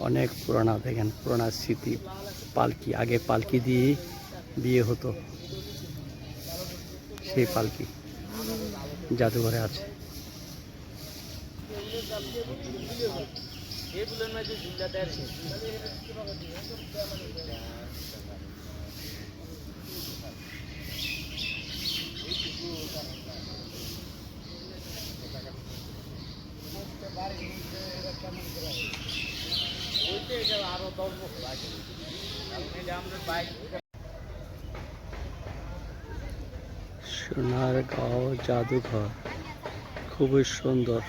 অনেক পুরানা, দেখেন পুরানা স্মৃতি। পালকি, আগে পালকি দিয়ে বিয়ে হতো, সেই পালকি জাদুঘরে আছে। সোনারগাঁও জাদুঘর খুবই সুন্দর।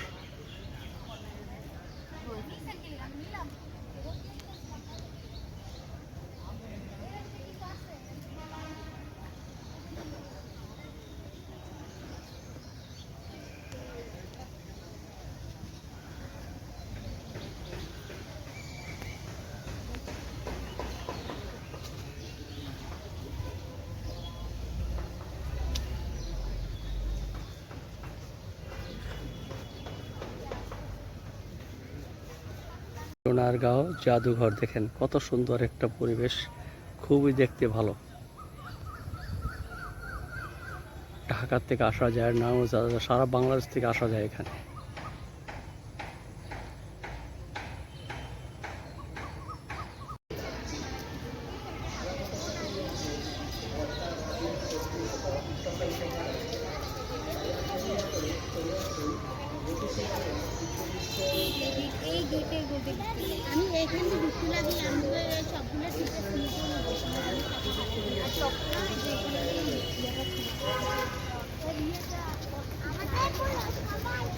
সোনারগাঁও জাদুঘর দেখেন কত সুন্দর একটা পরিবেশ, খুবই দেখতে ভালো। ঢাকা থেকে আসা যায়, না সারা বাংলাদেশ থেকে আসা যায় এখানে। আমি এখানে ঢুকতে লাগি, আমি সবগুলো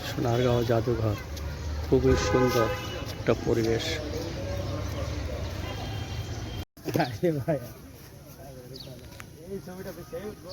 সোনারগাঁও জাদুঘর খুবই সুন্দর একটা পরিবেশ। এই ছবিটা দেখে উঠবো।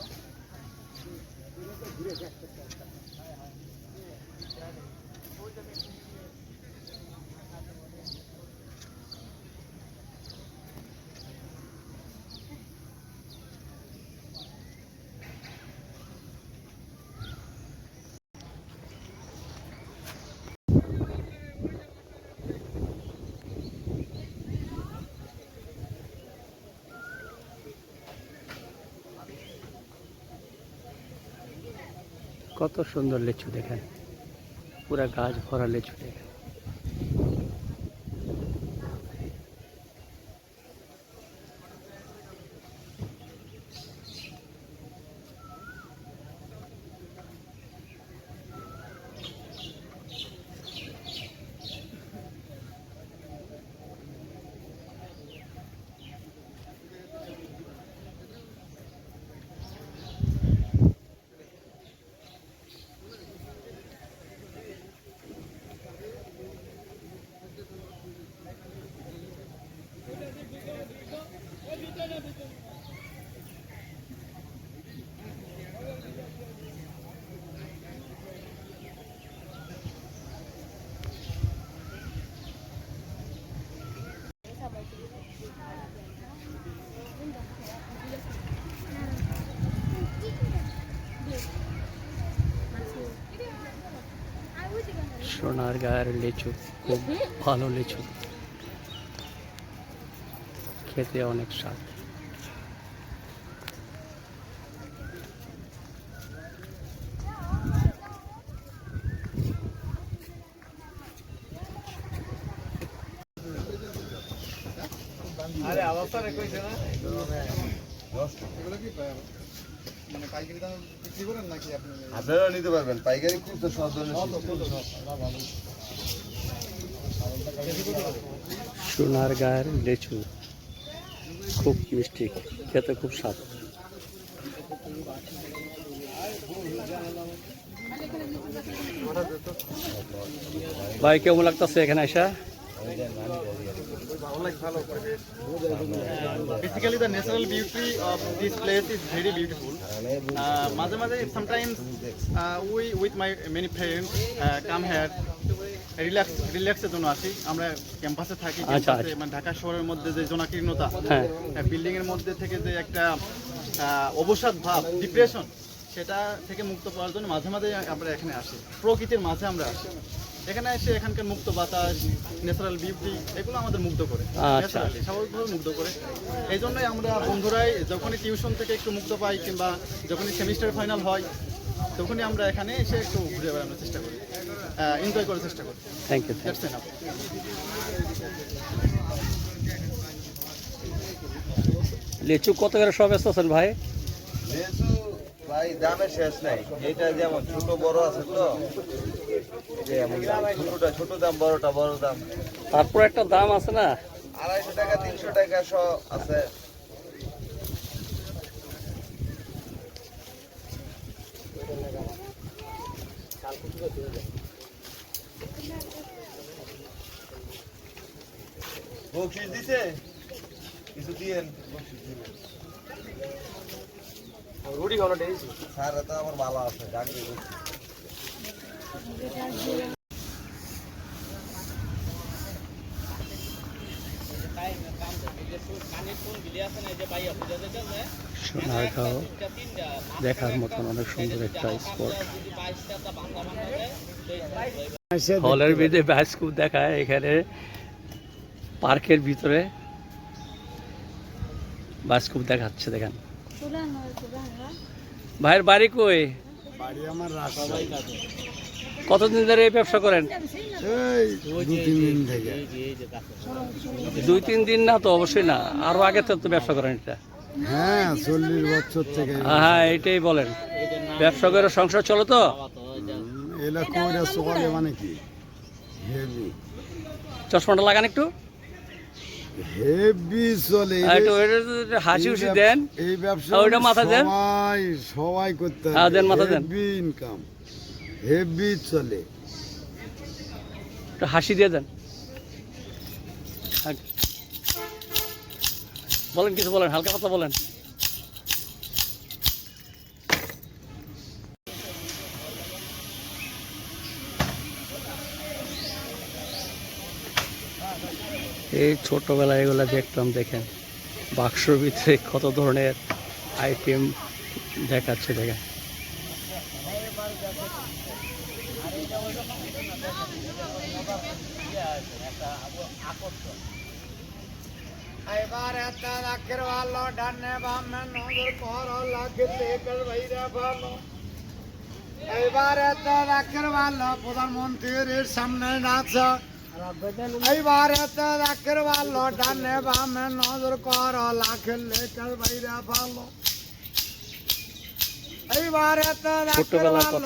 কত সুন্দর লিচু দেখেন, পুরা গাছ ভরা লিচু দেখেন। সোনারগাঁয়ের লিচু খুব ভালো লিচু, খেতে অনেক স্বাদ। আরে অবস্থা কইছে না এগুলো কি মানে পাইকারি দাম বিক্রি করেন নাকি আপনি? আপনারা নিতে পারবেন, পাইকারি খুব তো সব ধরনের। সোনারগাঁয়ের লিচু খুব মিষ্টি, খেতে খুব স্বাদ। ভাই কেমন লাগতেছে এখানে আইসা? Basically, the natural beauty of this place is very beautiful. Sometimes we with my many friends come here রিল্যাক্সের জন্য আসি। আমরা ক্যাম্পাসে থাকি, ক্যাম্পাসে মানে ঢাকা শহরের মধ্যে যে জনাকীর্ণতা, বিল্ডিং এর মধ্যে থেকে যে একটা অবসাদ ভাব, ডিপ্রেশন, সেটা থেকে মুক্ত পাওয়ার জন্য মাঝে মাঝে আমরা এখানে আসি, প্রকৃতির মাঝে আমরা আসি। এখানে এসে এখানকার মুক্ত বাতাস, ন্যাচারাল বিউটি এগুলো আমাদের মুগ্ধ করে, ন্যাচারালি স্বাভাবিকভাবে মুগ্ধ করে। এই জন্যই আমরা বন্ধুরাই যখনই টিউশন থেকে একটু মুক্ত পাই কিংবা যখনই সেমিস্টার ফাইনাল হয় তখনই আমরা এখানে এসে একটু ঘুরে বেড়ানোর চেষ্টা করি, এনজয় করার চেষ্টা করি। Thank you. লিচু কত করে সব বেচতেছেন ভাই? লেচু ভাই দামে শেষ নাই, এটা যেমন ছোট বড় আছে তো, ছোটটা ছোট দাম, বড়টা বড় দাম। তারপর একটা দাম আছে না, 250 টাকা 300 টাকা সব আছে। বকশিস দিছে কিছু দিয়েন, বকশিস দিবেন। রুটি খাওয়া দিয়েছি স্যার, তো আমার ভালো আছে ডাকবে। সোনারগাঁও দেখার মতন অনেক সুন্দর একটা স্পট। হলের ভিতরে বায়োস্কোপ দেখায়, এখানে পার্কের ভিতরে বায়োস্কোপ দেখাচ্ছে। দেখেন ভাইয়ের বাড়ি কই? বাড়ি আমার রাজশাহী। কতদিন ধরে এই ব্যবসা করেন? এই 2-3 দিন থেকে। 2-3 দিন না তো, অবশ্যই না, আরো আগে তো ব্যবসা করেন এটা? হ্যাঁ 40 বছর থেকে। হ্যাঁ এটাই বলেন, ব্যবসা করে সংসার চলো তো? এলাকা চলে মানে কি হেভি। চশমাটা লাগান একটু, হেভি চলে। একটু হাসি খুশি দেন, এই ব্যবসা ওইটা মাথা দেন, সবাই করতে হ্যাঁ দেন, মাথা দেন, হেভি ইনকাম, হেভি চলে। একটু হাসি দিয়ে দেন, বলেন কিছু বলেন, হালকা কথা বলেন। এই ছোটবেলায় এগুলা দেখতাম, দেখেন বাক্সর ভিতরে কত ধরনের আইটেম দেখাচ্ছে। দেখেন এবার এত রাখের ভালো ডানে বামে নজর করো লাগলে ভাইরা ভালো। এবার এত রাখের ভালো প্রধানমন্ত্রীর সামনে নাচা। এইবার এত রাখের ভালো ডানে বামে নজর করো লাগলে ভাইরা ভালো। এইবার এত রাখের ভালো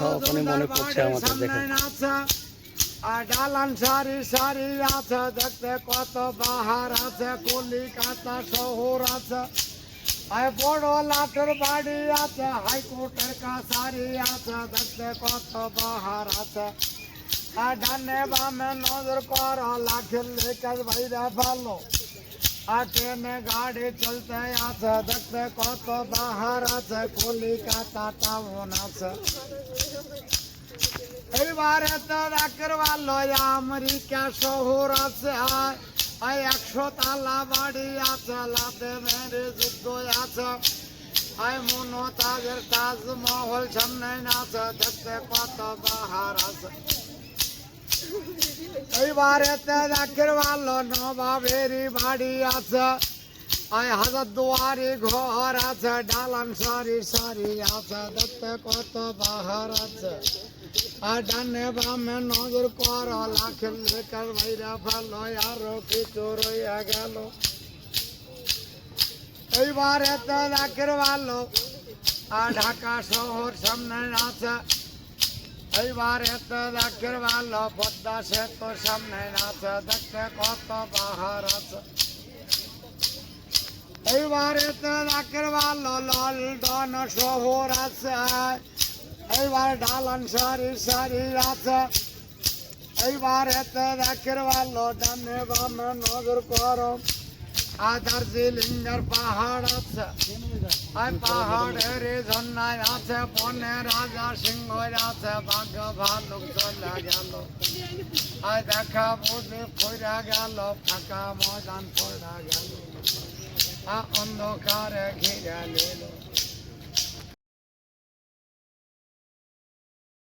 সামনে নাচা। আর ডালান সারি সারি আছে, দেখতে কত বাহার আছে, কলিকাতা শহর আছে। আর বড় লাটের বাড়ি আছে, হাইকোর্টের কাছারি আছে, দেখতে কত বাহার আছে। আর ডানে বামে নজর কর লাখের লেখার বাইরে ভালো। আর ট্রেনে গাড়ি চলতে আছে, দেখতে কত বাহার আছে, কলিকাতা টাউন আছে। এইবারে তো রাখের ভালো আমেরিকা শহর আছে। 100 তালা বাড়ি আছে, লাতে মেরে যুদ্ধ আছে। মমতাজের তাজমহল সামনে আছে, দেখতে কত বাহার আছে। এইবারে তো রাখের ভালো নবাবেরই বাড়ি আছে। 1000 দুয়ারি ঘর আছে, ডালান সারি সারি আছে, দেখতে কত বাহার আছে। আর ডানে বামে নজর কর লাখের লেখার বাইরে ভালো, আরো কিছু রইয়া গেল। এইবারে তো রাখের ভালো আর ঢাকা শহর সামনে আছে। এইবারে তো রাখের ভালো পদ্মা সেতুর সামনে আছে, দেখতে কত বাহার আছে। এইবারে তো রাখের ভালো লন্ডন শহর আছে। এইবার ডালান সারি সারি আছে। এইবার এতে রাখের ভালো ডানে বামে নজর করো। আর দার্জিলিংয়ের পাহাড় আছে। পাহাড়ের ঝর্ণায় আছে, বনে রাজা সিংহ আছে, বাঘ ভালুক চলে গেল। আর দেখা বুঝে ফইরা গেল, ফাঁকা ময়দান পড়া গেল। অন্ধকারে ঘিরে নিল।